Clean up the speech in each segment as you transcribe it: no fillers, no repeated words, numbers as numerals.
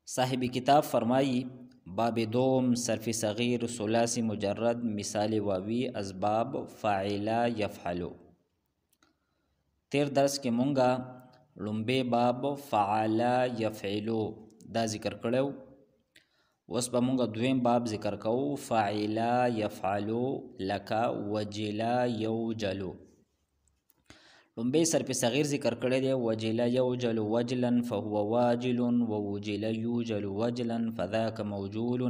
صاحب کتاب فرمایی باب دوم صرف صغیر ثلاثی مجرد مثال واوی اسباب فاعلا یفعلو. تیر درس کې مونږه لومبه باب فعلا یفعلو دا ذکر کړو. اوس به مونږه دویم باب ذکر کوو فاعلا یفعلو لکا وجلا یوجلو. لومبه صرف صغیر ذکر کړی دی وجلا یوجل وجلا فهو واجل ووجل یوجل وجلا فذاك موجول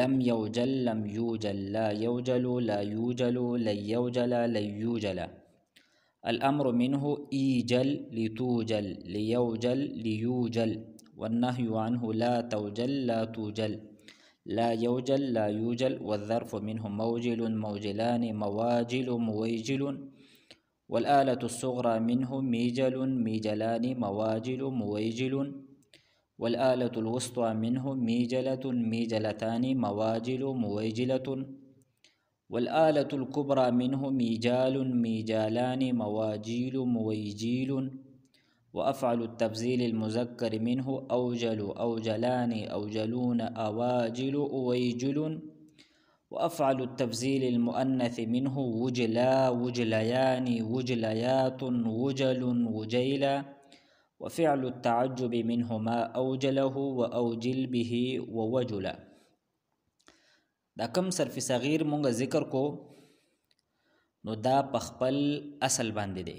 لم يوجل لم يوجل لا يوجل لا يوجل لن يوجل لن يوجل. الأمر منه إيجل لتوجل ليوجل ليوجل والنهي عنه لا توجل لا توجل لا يوجل لا يوجل. والظرف منه موجل موجلان مواجل مويجل. والآلة الصغرى منه ميجل ميجلان مواجل مويجل. والآلة الوسطى منه ميجلة ميجلتان مواجل مويجلة. والآلة الكبرى منه ميجال ميجالان مواجيل مويجيل. وأفعل التبذيل المذكر منه أوجل أوجلان أوجلون أواجل أويجل. وأفعل التبذيل المؤنث منه وجلا وجليان وجليات وجل وجيلا. وفعل التعجب منهما أوجله وأوجل به ووجلا. دا کم صرف صغیر مونږ ذکر کو نو دا پخپل اصل باندې دی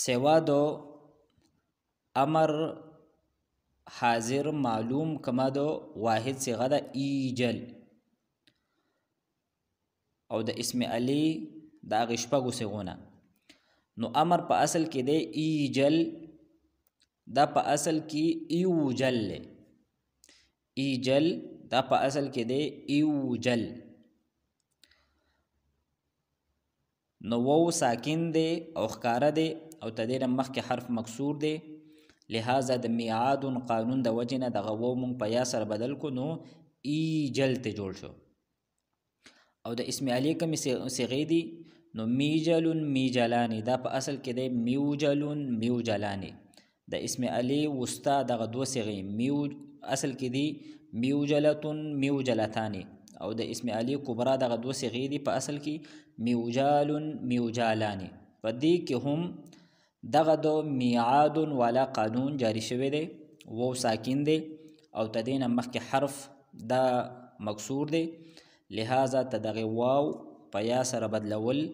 سوا دو امر حاضر معلوم کما دو واحد صيغه دا ایجل او د اسم علی دا غشپغو صيغونه. نو امر په اصل کې دی ایجل دا په اصل کې ایوجل ایجل دا په اصل کې دی ایوجل. نو وو ساکن دی او ښکاره دی او تدیر مخکې حرف مکسور دی لہذا د میعاد قانون د وجنه دغه وو مونږ په یا سره بدل کو نو ایجل ته جوړ شو. او د اسم علی کوم صيغې دي نو میجل میجلانی دا په اصل کې دی میوجل میوجلانی. د اسم علی وستا دغه دو صيغې میو اصل کې دی میوجلة میوجلتانی او د اسم علی کبرا دغه دو صيغې دي په اصل کې میوجال میوجالانی. په دې کې هم دغه دو میعاد والا قانون جاری شوی دی وو ساکن دی او تدین مخکې حرف دا مکسور دی لہذا تدغه واو په یا سره بدلول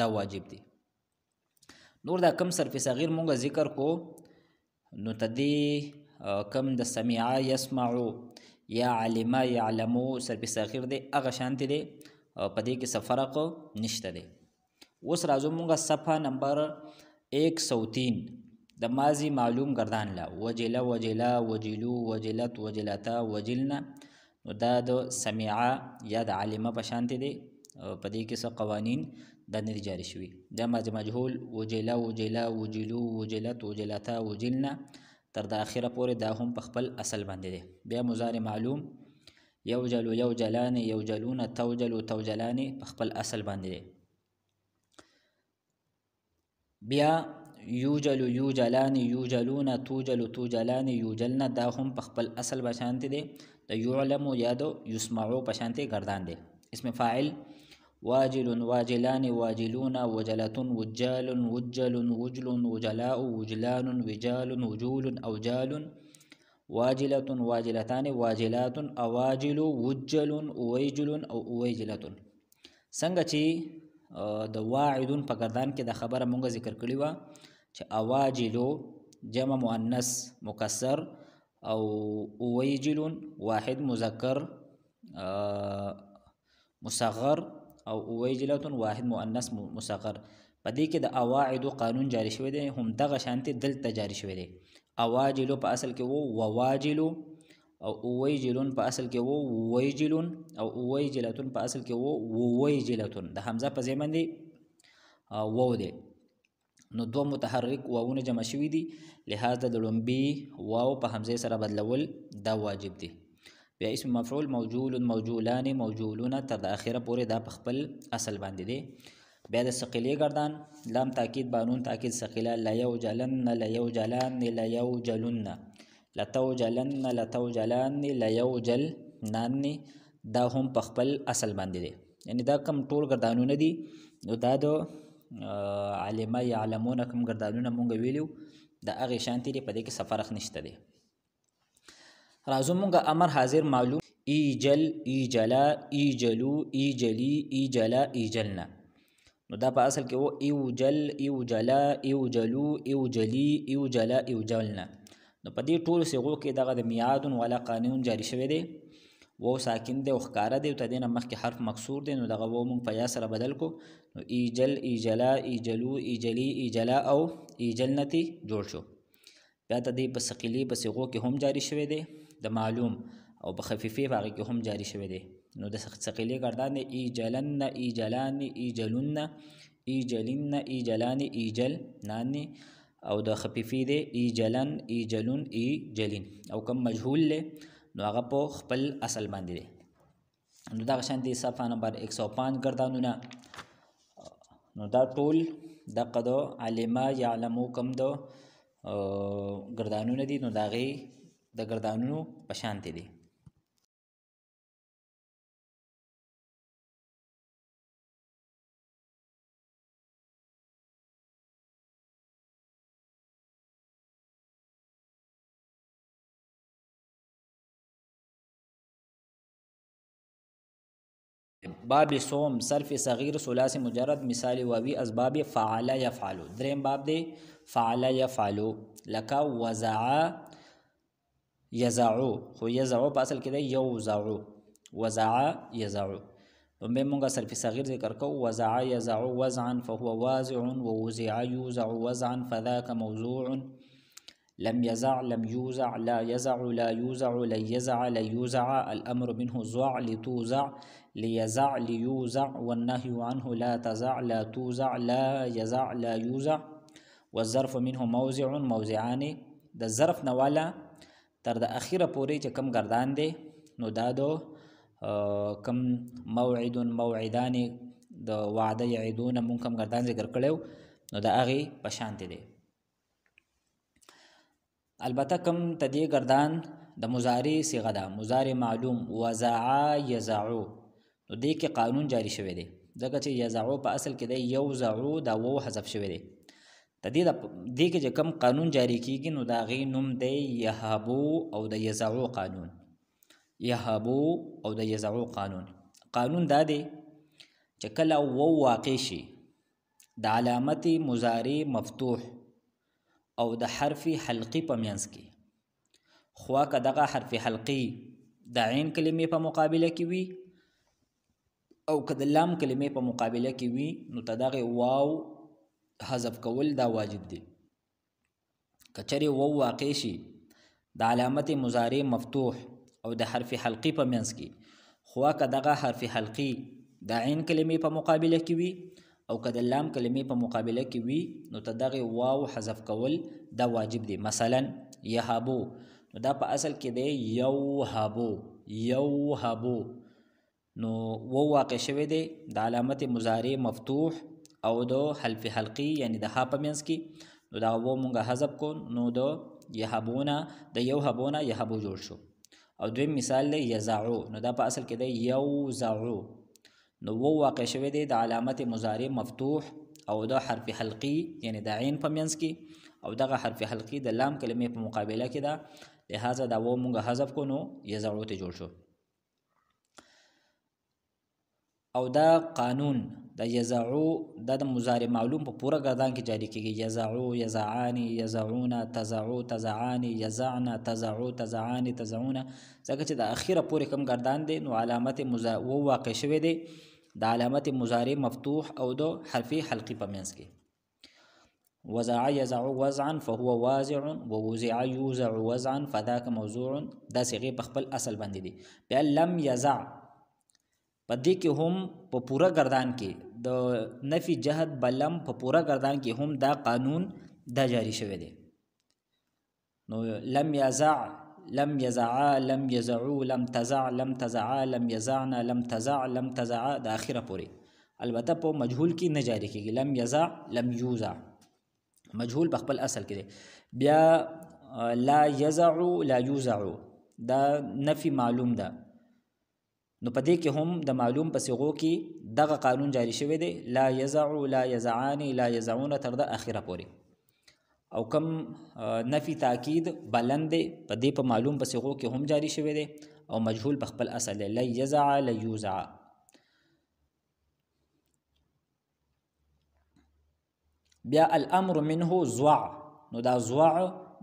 دا واجب دی. نور دا کم صرف صغیر مونږ ذکر کو نو تدی کم د سمع يسمعو یا علم يعلمو صرف صغیر دی هغه شانتی دی په دې کې څه فرق نشته دی. اوس راځو مونږه صفحه نمبر 103 د ماضی معلوم گردان لا وجلا وجلا وجلو وجلت وجلتا وجلنا. نو دا د سمع یا د علمه په شانتی دی په دې کې څه قوانین د نه جاری شوي. د ماضی مجهول وجلا وجلا وجلو وجلت وجلتا وجلنا تر د اخره پورې دا هم په خپل اصل باندې دی. بیا مضارع معلوم یوجل یوجلان یوجلون توجل توجلان په خپل اصل باندې دی. بیا یوجل یوجلان یوجلون توجل توجلان یوجلن دا هم په خپل اصل بشانتی دی. د یعلم یا د یسمعو بشانتی گردان دی. اسم فاعل واجل واجلان واجلون وجلة وجال وجل وجل وجلاء وجلان وجال وجول اوجال واجلة واجلتان واجلات اواجل وجل اویجل او اویجلة. څنګه چې د واعدون په گردان کې د خبره مونږ ذکر کړی و چې اواجلو جمع مؤنث مکسر او اویجلون واحد مذکر مصغر او اویجلتون واحد مؤنث مصغر. په دې کې د اواعد قانون جاری شوی دی هم دغه شانتي دلته جاری شوی دی. اواجلو په اصل کې وو وواجلو او اویجلون په اصل کې وو ویجلون او اویجلتون په اصل کې وو وویجلتون. د حمزه په ځای باندې وو دی نو دو متحرک واونه جمع شوي دي لہذا د لومبي واو په حمزه سره بدلول دا واجب دی. بیا اسم مفعول موجول موجولان موجولون تر د اخره پورې دا په خپل اصل باندې دی. بیا د ثقیلې گردان لام تاکید بانون تاکید ثقیله لیوجلن لیوجلان لیوجلن لتوجلن لتوجلان لیوجلنان دا هم په خپل اصل باندې دی یعنی دا کم ټول گردانونه دي نو دا د علمه یعلمون کم گردانونه مونږ ویلو دا هغه شانتي دی په دې کې څه فرق نشته دی راځو مونږ امر حاضر معلوم ایجل ایجلا ایجلو ایجلی ایجلا ایجلنا نو دا په اصل کې و ایوجل ایوجلا ایوجلو ایوجلی ایوجلا ایوجلنا نو په دې ټول صيغو کې دغه د میعاد ولا قانون جاری شوی دی و ساکن دی او ښکاره دی او ته دې نه مخکې حرف مکسور دی نو دغه و مونږ په یا سره بدل کو نو ایجل ایجلا ایجلو ایجلی ایجلا او ایجلنتی جوړ شو بیا ته دې په ثقیلې په صيغو کې هم جاری شوی دی د معلوم او په خفیفې په هغې کې هم جاری شوی دی نو د ثقیلې گردان دی ایجلن ایجلان ایجلن ایجلن ایجلان ایجلنان او د خفیفې دی ایجلن ایجلون ایجلین او کم مجهول لی نو هغه په خپل اصل باندې دی نو دغه شان دی صفحه نمبر 105 گردانونه نو دا ټول دغه د علمه یعلمو کم د گردانونه دي نو د هغې د گردانونو په شانتې دي باب صوم صرف صغیر ثلاثی مجرد مثال واوی اسباب فعل یفعلو دریم باب دی فعل یفعلو لکا وزعا یزعو خو یزعو په اصل کې دی یوزعو وزعا یزعو لومبی مونږه صرف صغیر ذکر کو وزعا یزعو وزعا فهو وازع ووزع یوزع وزعا فذاك موزوع لم يزع لم يوزع لا يزع لا يوزع لن يزع لن يوزع الأمر منه زع لتوزع ليزع ليوزع والنهي عنه لا تزع لا توزع لا يزع لا يوزع والظرف منه موزع موزعان د ظرف نوالا تر د اخیره پورې چې کم گردان دی نو دا دو کم موعد موعدان د وعده یعدون مون کم گردان ذکر کړو نو د هغې په شانتې دی البته کم تدی گردان د مضارع صيغه ده مضارع معلوم وزعا یزعو نو دې کې قانون جاری شوی دی ځکه چې یزعو په اصل کې دی یوزعو دا وو حذف شوی دی تدې کې چې کم قانون جاری کیږي نو دا غي نوم دی یهابو او د یزعو قانون یهابو او د یزعو قانون دا دی چې کله وو واقع شي د علامت مضارع مفتوح او د حرف حلقی په منځ کې خوا که دغه حرف حلقی د عین کلمې په مقابله کې وي او که د لام کلمې په مقابله کې وي نو ته دغه واو حذف کول دا واجب دی که چېرې وو واقع شي د علامت مضارع مفتوح او د حرف حلقی په منځ کې خوا که دغه حرف حلقی د عین کلمې په مقابله کې وي او که د لام کلمې په مقابله کې وي نو ته دغه واو حذف کول دا واجب دی مثلا یهابو نو دا په اصل کې دی یوهبو نو وو واقع شوی دی د علامت مضارع مفتوح او د حرف حلقی یعنی د ها په منځ کې نو دا وو مونږه حذف کو نو د یهبونا د یوهبونا یهبو جوړ شو او دویم مثال دی یزعو نو دا په اصل کې دی یوزعو نو وو واقع شوی دی د علامت مضارع مفتوح او د حرف حلقی یعنی د عین په منځ کې او دغه حرف حلقی د لام کلمې په مقابله کې ده لہذا دا وو مونږه حذف کو نو یزعو ته جوړ شو او دا قانون د یزعو د مضارع معلوم په پوره گردان کې جاری کیږي یزعو یزعانی یزعون تزعو تزعانی یزعنا تزعو تزعانی تزعون ځکه چې د اخیره پورې کم گردان دی نو علامت وو واقع شوی دی د علامت مضارع مفتوح او د حرف حلقی په منځ کې وزع یزع وزعا فهو وازع ووزع یوزع وزعا فذاك موضوع دا صيغه په خپل اصل باندې دي بیا لم یزع پدې کې هم په پورا گردان کې د نفي جهت بلم په پورا گردان کې هم دا قانون دا جاری شوی دی نو لم یزع لم یزعا لم یزعو لم تزع لم تزعا لم یزعنا لم تزع لم تزعا د اخره پورې البته په مجهول کې نه جاری کیږي. لم یزع لم یوزع مجهول په خپل اصل کې دی. بیا لا یزع لا یوزع دا نفي معلوم ده، نو په دې کې هم د معلوم په صيغو کې دغه قانون جاری شوی دی، لا یزع لا یزعان لا یزعون تر د اخره پورې. او کم نفي تاکید بلند دی په دې په معلوم په صيغو کې هم جاری شوی دی او مجهول په خپل اصل دی، لا یزع لا یوزع. بیا الامر منه زوع، نو دا زوع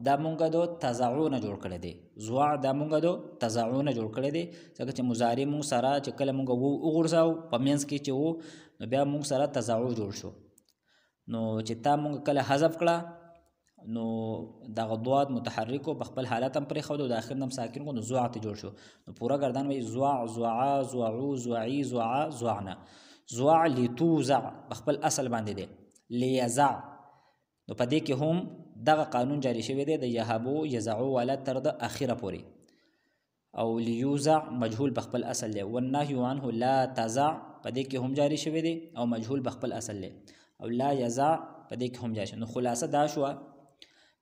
دا مونږه د تزعون جوړ کړی دی. زوع دا مونږه د تزعون جوړ کړی دی ځکه چې مضارع مونږ سره چې کله مونږ وغورځاو په منځ کې چې وو نو بیا مونږ سره تزعو جوړ شو. نو چې تا مونږ کله حذف کړه نو دغه ضاد متحرک په خپل حالت هم پرېښود او د اخر نم ساکن کو نو زوع ته جوړ شو. نو پوره ګردان وایي زوع زوعا زوعو زوعي زوعا زوعنا. زوع لتوزع په خپل اصل باندې دی. لیزع نو په دې کې هم دغه قانون جاری شوی دی د یهبو یزعو والا تر د اخره پورې. او لیوزع مجهول په خپل اصل دی. والنهي عنه لا تزع په دې کې هم جاری شوی دی او مجهول په خپل اصل دی. او لا یزع په دې کې هم جاری شوی. نو خلاصه دا شوه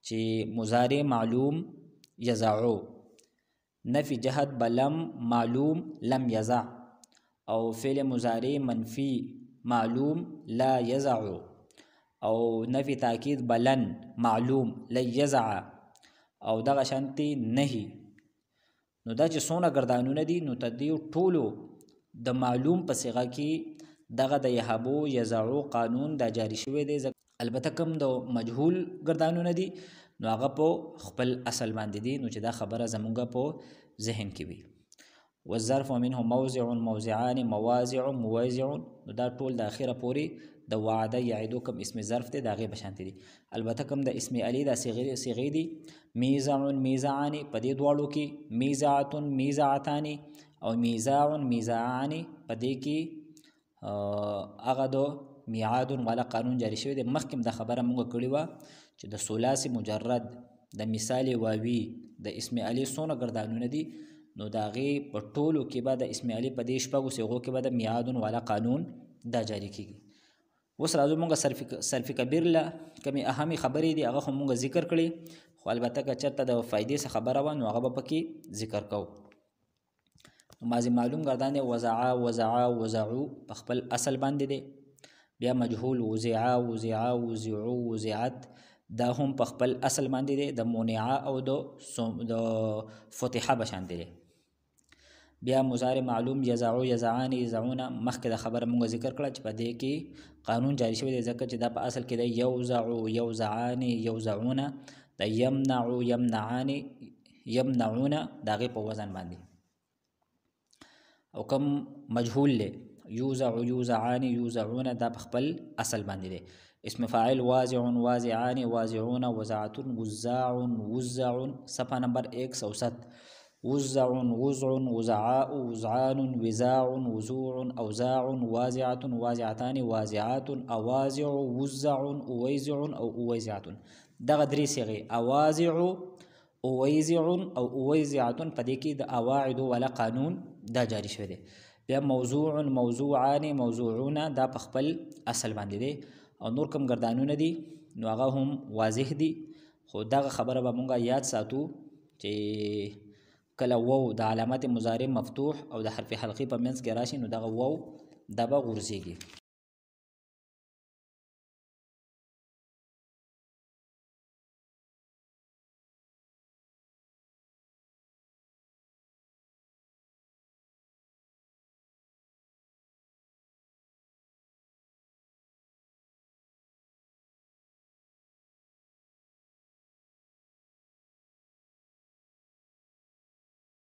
چې مضارع معلوم یزعو، نفي جهت بلم معلوم لم یزع، او فعل مضارع منفی معلوم لا یزعو، او نفي تاکید بلن معلوم لا یزع، او دغه شانتي نهي. نو دا چې څونه ګردانونه دي نو تدې ټولو د معلوم په صيغه کې دغه د یهبو یزعو قانون دا جاری شوی دی. البته کوم د مجهول ګردانونه دي نو هغه په خپل اصل باندې دي، نو چې دا خبره زمونږ په ذهن کې وي. والظرف منه موضع موضعان موازع موازع، نو دا ټول د اخره پورې د وعده یعدو کوم اسم ظرف دی دا غي بشانت دي. البته کوم د اسم علی دا صيغې دي میزع میزعان په دې دواړو کې میزعه میزعتان او میزاع میزعان په دې کې هغه د میعاد والا قانون جاری شوی دی. مخکې د خبره مونږ کړې وه چې د ثلاثي مجرد د مثال واوي د اسم علی څونه ګردانونه دي نو د هغې په ټولو کې به د اسم علی په دې شپږو صيغو کې به د میعاد والا قانون دا جاری کیږي. اوس راځو مونږ صرف کبیر له کمې اهمې خبرې دي هغه خو مونږ ذکر کړي، خو البته که چېرته د فایدې څخه خبره وه نو هغه به پکې ذکر کوو. ماضي معلوم ګردان دی وزعا وزعا وزعو په خپل اصل باندې دی. بیا مجهول وزعا وزعا وزعو وزعت دا هم په خپل اصل باندې دی د منعا او د فتحه بشانت دی. بیا مضارع معلوم یزعو یزعان یزعون مخکې د خبره مونږ ذکر کړه چې په دې کې قانون جاری شوی دی ځکه چې دا په اصل کې دی یوزعو یوزعان یوزعون، د یمنعو یمنعان یمنعون د هغې په وزن باندې. او کم مجهول دی یوزع یوزعان یوزعون دا په خپل اصل باندې دی. اسم فاعل واضع واضعان واضعون وزعت وزاع وزع صفحه نمبر 107. وزع وزع وزعاء وزعان وزاع وزوع اوزاع وازعه وازعتان وازعات اوازع وزع اويزع او اويزعه. دغه درې صيغې اوازع اويزع او اويزعه په دې کې د اواعد ولا قانون دا جاری شوی دی. بیا موضوع موضوعان موضوعون دا په خپل اصل باندې دی. او نور کوم ګردانونه دي نو هغه هم واضح دي، خو دغه خبره به مونږه یاد ساتو چې کله وو د علامت مضارع مفتوح او د حرف حلقي په منځ کې راشي نو دغه وو دا به غورځېږي.